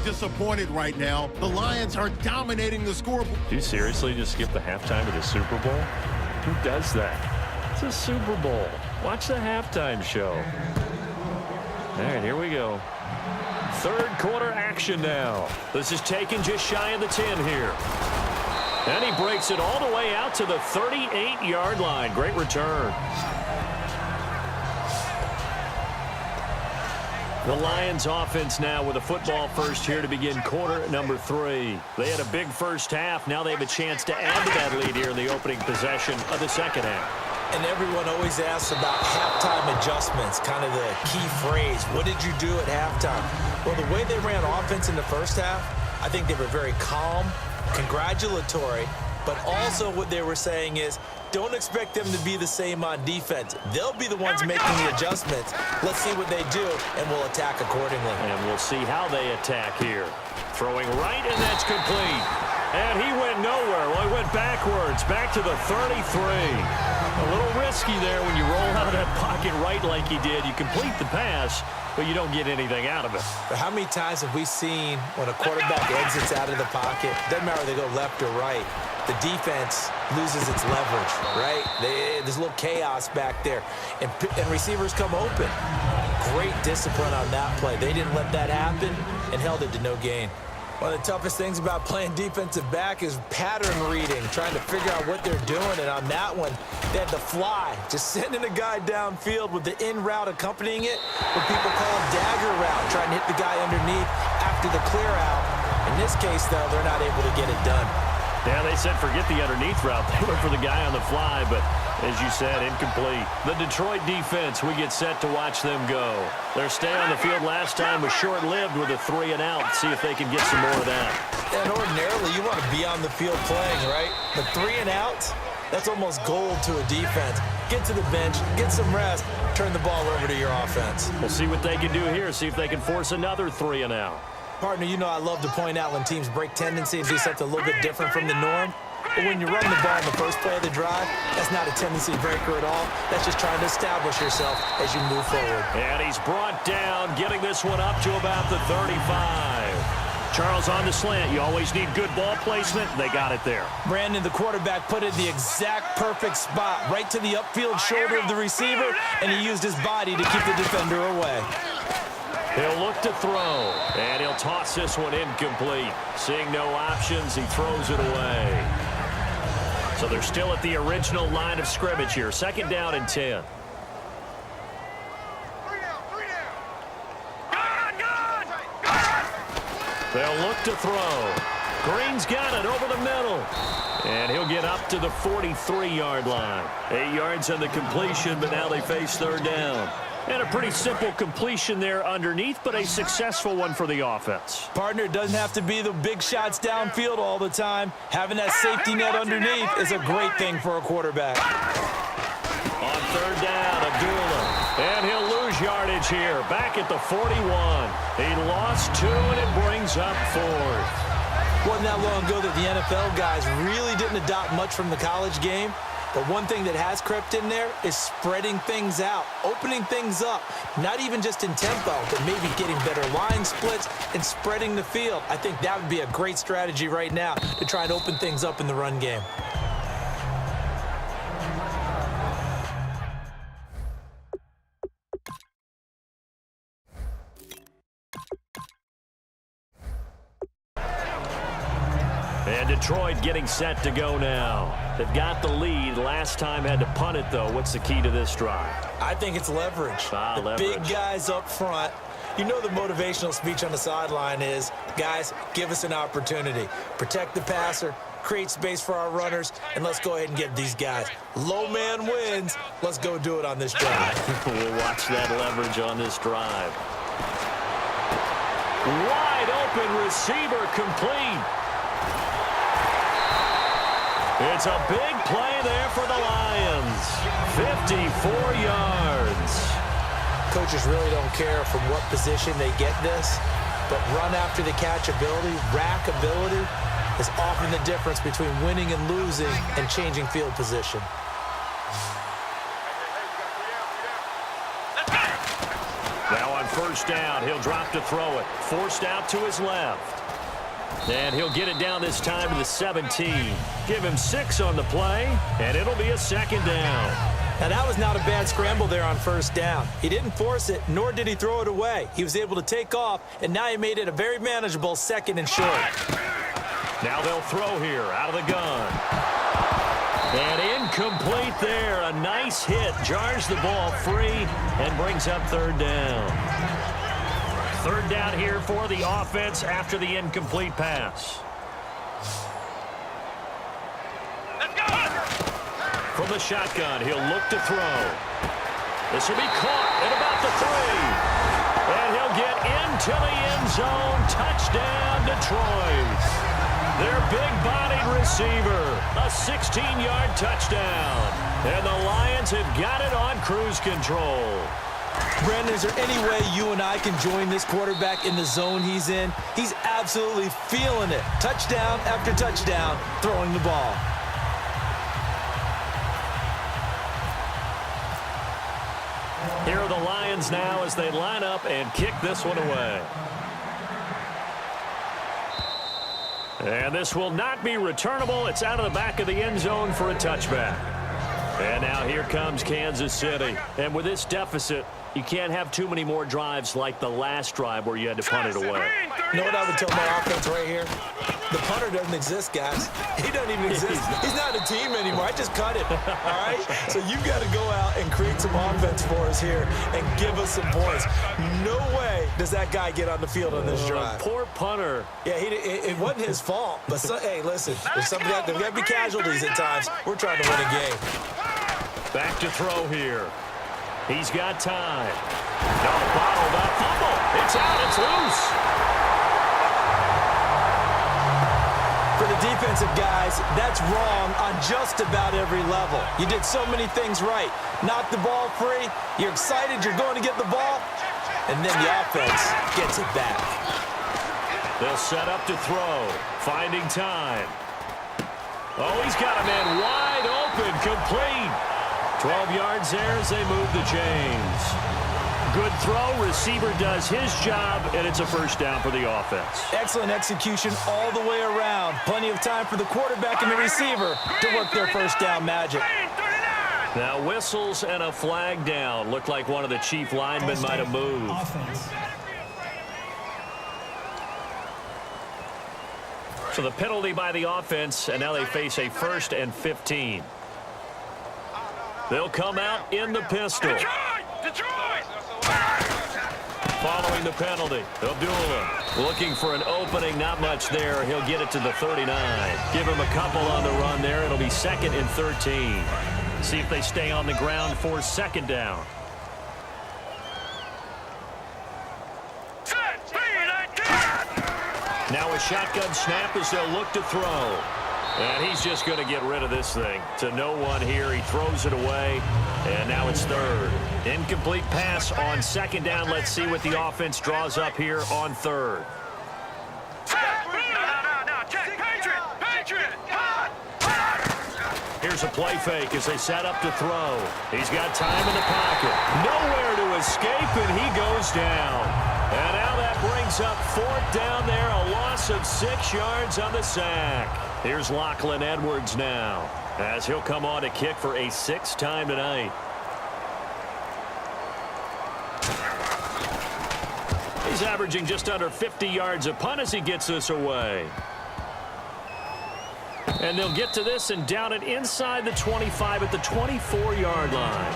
disappointed right now. The Lions are dominating the scoreboard. Do you seriously just skip the halftime of the Super Bowl? Who does that? It's a Super Bowl. Watch the halftime show. All right, here we go. Third quarter action now. This is taken just shy of the 10 here. And he breaks it all the way out to the 38-yard line. Great return. The Lions offense now with a football first here to begin quarter number 3. They had a big first half. Now they have a chance to add to that lead here in the opening possession of the second half. And everyone always asks about halftime adjustments, kind of the key phrase. What did you do at halftime? Well, the way they ran offense in the first half, I think they were very calm, congratulatory, but also what they were saying is, don't expect them to be the same on defense. They'll be the ones making the adjustments. Let's see what they do, and we'll attack accordingly. And we'll see how they attack here. Throwing right, and that's complete. And he went nowhere. Well, he went backwards, back to the 33. A little risky there when you roll out of that pocket right like he did. You complete the pass, but you don't get anything out of it. But how many times have we seen when a quarterback exits out of the pocket, doesn't matter whether they go left or right, the defense loses its leverage, right? There's a little chaos back there, and receivers come open. Great discipline on that play. They didn't let that happen and held it to no gain. One of the toughest things about playing defensive back is pattern reading, trying to figure out what they're doing. And on that one, they had the fly, just sending a guy downfield with the in route accompanying it, what people call a dagger route, trying to hit the guy underneath after the clear out. In this case, though, they're not able to get it done. Yeah, they said forget the underneath route. They went for the guy on the fly, but as you said, incomplete. The Detroit defense, we get set to watch them go. Their stay on the field last time was short-lived with a 3 and out. See if they can get some more of that. And ordinarily, you want to be on the field playing, right? But 3 and out, that's almost gold to a defense. Get to the bench, get some rest, turn the ball over to your offense. We'll see what they can do here, see if they can force another 3 and out. Partner, you know I love to point out when teams break tendency and do something a little bit different from the norm. But when you run the ball in the first play of the drive, that's not a tendency breaker at all. That's just trying to establish yourself as you move forward. And he's brought down, getting this one up to about the 35. Charles on the slant. You always need good ball placement. They got it there. Brandon, the quarterback, put it in the exact perfect spot, right to the upfield shoulder of the receiver, and he used his body to keep the defender away. He'll look to throw, and he'll toss this one incomplete. Seeing no options, he throws it away. So they're still at the original line of scrimmage here. 2nd down and 10. They'll look to throw. Green's got it over the middle. And he'll get up to the 43-yard line. 8 yards on the completion, but now they face 3rd down. And a pretty simple completion there underneath, but a successful one for the offense. Partner, it doesn't have to be the big shots downfield all the time. Having that safety net underneath is a great thing for a quarterback. On 3rd down, Abdullah. And he'll lose yardage here. Back at the 41. He lost 2, and it brings up 4th. Wasn't that long ago that the NFL guys really didn't adopt much from the college game. But one thing that has crept in there is spreading things out, opening things up, not even just in tempo, but maybe getting better line splits and spreading the field. I think that would be a great strategy right now to try and open things up in the run game. And Detroit getting set to go now. They've got the lead. Last time had to punt it, though. What's the key to this drive? I think it's leverage. Leverage. Big guys up front. You know the motivational speech on the sideline is, guys, give us an opportunity. Protect the passer, create space for our runners, and let's go ahead and get these guys. Low man wins. Let's go do it on this drive. We'll watch that leverage on this drive. Wide open receiver complete. It's a big play there for the Lions. 54 yards. Coaches really don't care from what position they get this, but run after the catch ability, rack ability, is often the difference between winning and losing and changing field position. Now on 1st first down. He'll drop to throw it. Forced out to his left. And he'll get it down this time to the 17. Give him 6 on the play, and it'll be a second down. Now, that was not a bad scramble there on first down. He didn't force it, nor did he throw it away. He was able to take off, and now he made it a very manageable 2nd and short. Now they'll throw here out of the gun. And incomplete there. A nice hit. Jars the ball free and brings up 3rd down. 3rd down here for the offense after the incomplete pass. From the shotgun, he'll look to throw. This will be caught at about the 3. And he'll get into the end zone. Touchdown, Detroit. Their big-bodied receiver. A 16-yard touchdown. And the Lions have got it on cruise control. Brandon, is there any way you and I can join this quarterback in the zone he's in? He's absolutely feeling it. Touchdown after touchdown, throwing the ball. Here are the Lions now as they line up and kick this one away. And this will not be returnable. It's out of the back of the end zone for a touchback. And now here comes Kansas City. And with this deficit, you can't have too many more drives like the last drive where you had to punt it away. You know what I would tell my offense right here? The punter doesn't exist, guys. He doesn't even exist. He's not a team anymore. I just cut it, all right? So you've got to go out and create some offense for us here and give us some points. No way does that guy get on the field on this drive. Poor punter. Yeah, it wasn't his fault. But, hey, listen, there's got to be casualties at times. We're trying to win a game. Back to throw here. He's got time. No, bottled up fumble. It's out. It's loose. For the defensive guys, that's wrong on just about every level. You did so many things right. Knock the ball free. You're excited you're going to get the ball. And then the offense gets it back. They'll set up to throw. Finding time. Oh, he's got a man wide open. Complete. 12 yards there as they move the chains. Good throw. Receiver does his job, and it's a first down for the offense. Excellent execution all the way around. Plenty of time for the quarterback and the receiver to work their first down magic. Now whistles and a flag down. Looked like one of the chief linemen might have moved. So the penalty by the offense, and now they face a 1st and 15. They'll come out in the pistol. Detroit! Following the penalty, they'll duel him. Looking for an opening, not much there. He'll get it to the 39. Give him a couple on the run there. It'll be 2nd and 13. See if they stay on the ground for 2nd down. Now a shotgun snap as they'll look to throw. And he's just going to get rid of this thing. To no one here. He throws it away. And now it's 3rd. Incomplete pass on 2nd down. Let's see what the offense draws up here on 3rd. Here's a play fake as they set up to throw. He's got time in the pocket. Nowhere to escape, and he goes down. And now that brings up 4th down there. A loss of 6 yards on the sack. Here's Lachlan Edwards now as he'll come on to kick for a 6th time tonight. He's averaging just under 50 yards a punt as he gets this away. And they'll get to this and down it inside the 25 at the 24-yard line.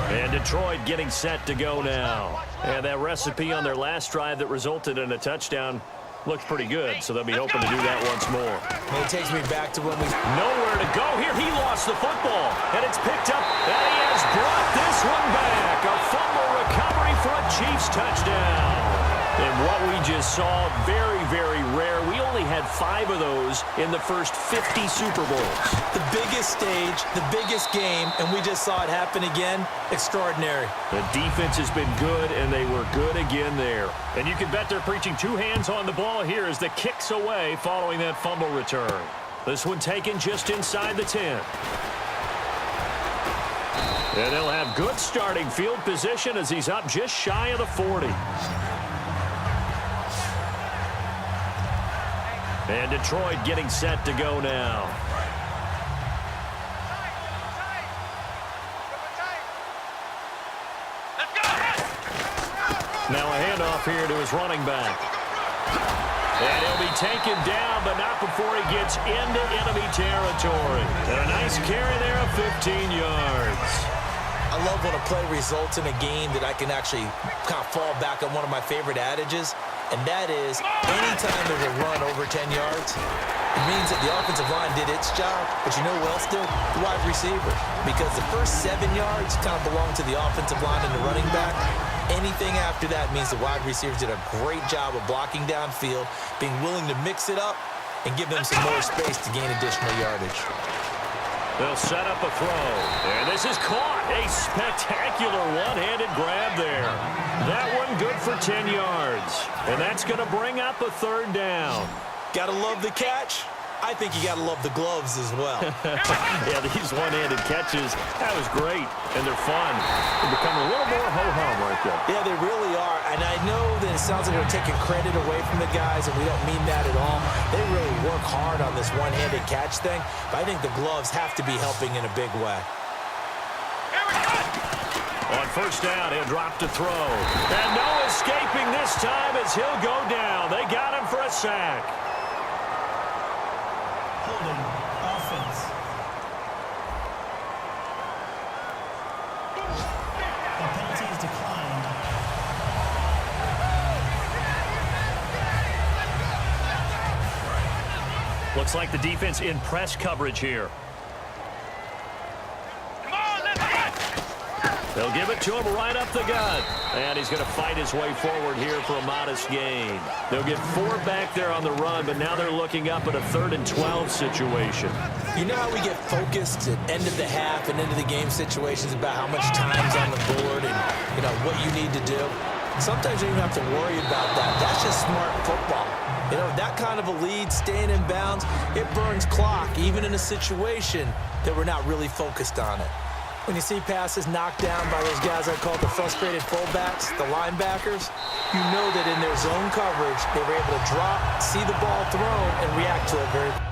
And Detroit getting set to go now. And that recipe on their last drive that resulted in a touchdown looks pretty good, so they'll be hoping to do that once more. It takes me back to when we... Nowhere to go here. He lost the football, and it's picked up, and he has brought this one back. A fumble recovery for a Chiefs touchdown. And what we just saw, very, very rare. We only had 5 of those in the first 50 Super Bowls. The biggest stage, the biggest game, and we just saw it happen again. Extraordinary. The defense has been good, and they were good again there. And you can bet they're preaching 2 hands on the ball here as the kick's away following that fumble return. This one taken just inside the 10. And they'll have good starting field position as he's up just shy of the 40. And Detroit getting set to go now. Now a handoff here to his running back. And he'll be taken down, but not before he gets into enemy territory. And a nice carry there of 15 yards. I love when a play results in a game that I can actually kind of fall back on one of my favorite adages, and that is anytime there's a run over 10 yards, it means that the offensive line did its job, but you know who else did? The wide receiver. Because the first 7 yards kind of belong to the offensive line and the running back. Anything after that means the wide receivers did a great job of blocking downfield, being willing to mix it up, and give them some more space to gain additional yardage. They'll set up a throw. And this is caught. A spectacular one-handed grab there. That one good for 10 yards. And that's going to bring up a third down. Gotta love the catch. I think you gotta love the gloves as well. Yeah, these one-handed catches, that was great. And they're fun. They become a little more ho-hum right there. Yeah, they really are. And I know that it sounds like they're taking credit away from the guys, and we don't mean that at all. They really work hard on this one-handed catch thing, but I think the gloves have to be helping in a big way. On first down, he'll drop to throw. And no escaping this time as he'll go down. They got him for a sack. Holding offense. The penalty is declined. Looks like the defense in press coverage here. They'll give it to him right up the gut. And he's going to fight his way forward here for a modest gain. They'll get 4 back there on the run, but now they're looking up at a 3rd and 12 situation. You know how we get focused at end of the half and into the game situations about how much time's on the board and, you know, what you need to do? Sometimes you don't even have to worry about that. That's just smart football. You know, that kind of a lead, staying in bounds, it burns clock, even in a situation that we're not really focused on it. When you see passes knocked down by those guys I call the frustrated fullbacks, the linebackers, you know that in their zone coverage, they were able to drop, see the ball thrown, and react to it very quickly.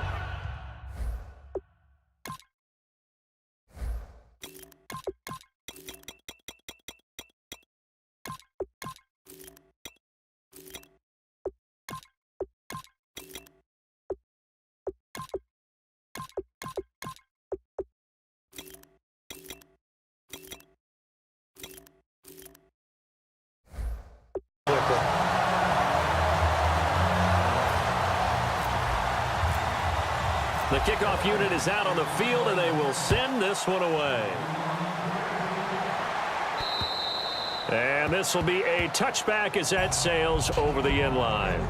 The kickoff unit is out on the field, and they will send this one away. And this will be a touchback as that sails over the end line.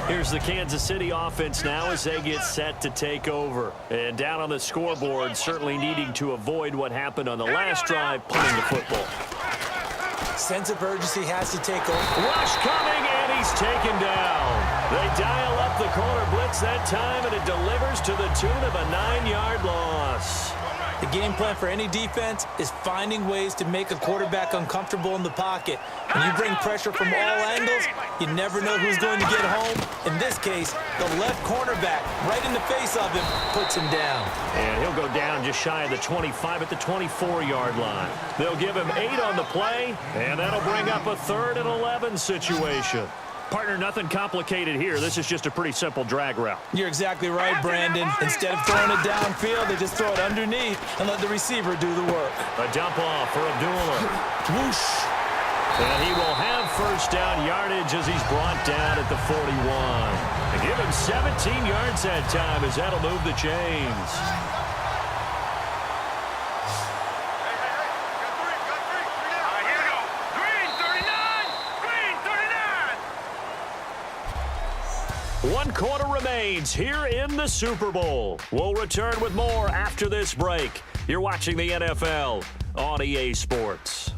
Here's the Kansas City offense now as they get set to take over. And down on the scoreboard, certainly needing to avoid what happened on the last drive, punting the football. Sense of urgency has to take over. Rush coming, and he's taken down. They dial up the corner blitz that time, and it delivers to the tune of a 9-yard loss. The game plan for any defense is finding ways to make a quarterback uncomfortable in the pocket. When you bring pressure from all angles, you never know who's going to get home. In this case, the left cornerback, right in the face of him, puts him down. And he'll go down just shy of the 25 at the 24-yard line. They'll give him 8 on the play, and that'll bring up a 3rd and 11 situation. Partner, nothing complicated here. This is just a pretty simple drag route. You're exactly right, Brandon. Instead of throwing it downfield, they just throw it underneath and let the receiver do the work. A dump off for Abdullah. Whoosh. And he will have first down yardage as he's brought down at the 41. And give him 17 yards that time as that'll move the chains. One quarter remains here in the Super Bowl. We'll return with more after this break. You're watching the NFL on EA Sports.